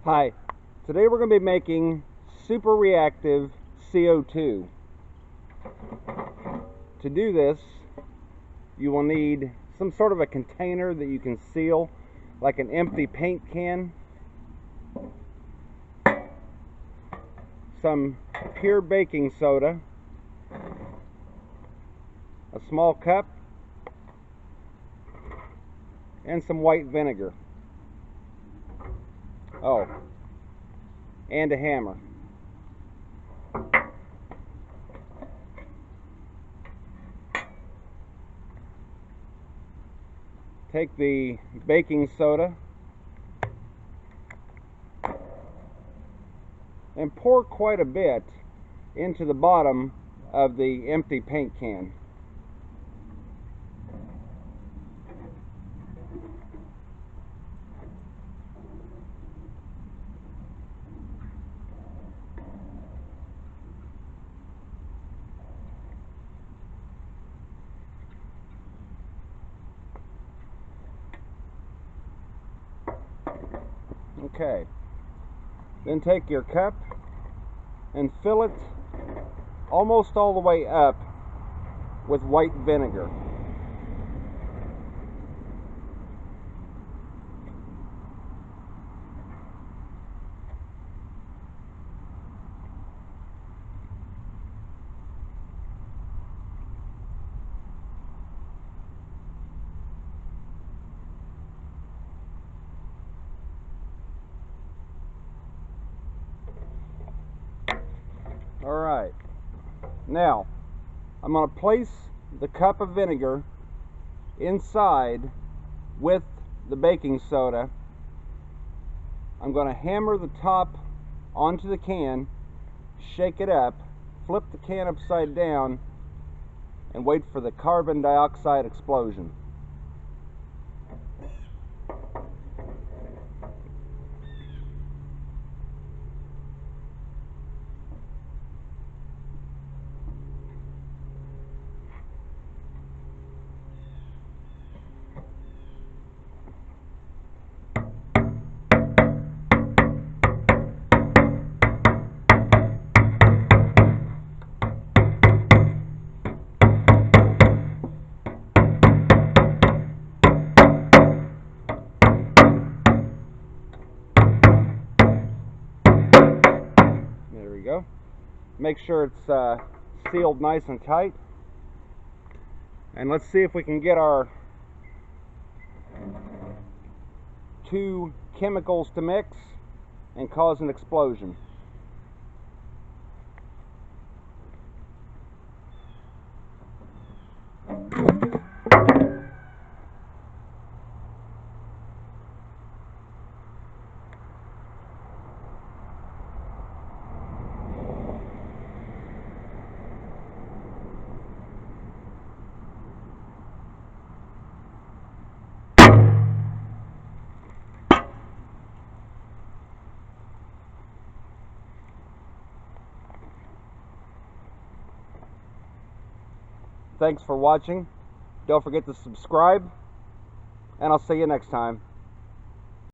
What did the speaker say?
Hi, today we're going to be making super reactive CO2. To do this, you will need some sort of a container that you can seal, like an empty paint can, some pure baking soda, a small cup, and some white vinegar. Oh, and a hammer. Take the baking soda and pour quite a bit into the bottom of the empty paint can. Okay, then take your cup and fill it almost all the way up with white vinegar. Alright, now I'm going to place the cup of vinegar inside with the baking soda. I'm going to hammer the top onto the can, shake it up, flip the can upside down, and wait for the carbon dioxide explosion. There we go. Make sure it's sealed nice and tight. And let's see if we can get our two chemicals to mix and cause an explosion. Thanks for watching. Don't forget to subscribe, and I'll see you next time.